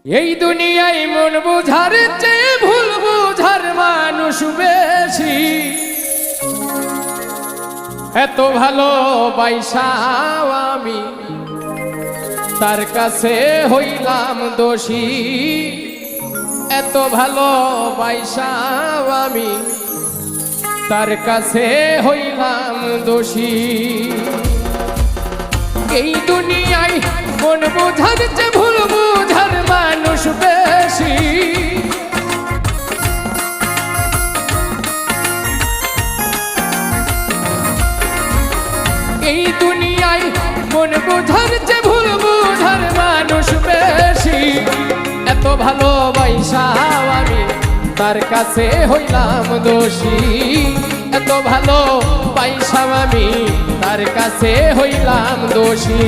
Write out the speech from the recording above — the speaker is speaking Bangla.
এই দুনিয়ায় মন বুঝার চেয়ে ভুল বুঝার মানুষ বেশি। এত ভালো বাইসাও আমি তার কাছে হইলাম দোষী। এত ভালো বাইসাও আমি তার কাছে হইলাম দোষী। এই দুনিয়ায় মন বুঝার চেয়ে ভুল বুঝার মানুষ বেশি। এই দুনিয়ায় মন বুঝার চেয়ে ভুল বুঝার মানুষ বেশি। এত ভালোবাসাও আমি তার কাছে হইলাম দোষী। এত ভালো পাইসাও আমি তার কাছে হইলাম দোষী।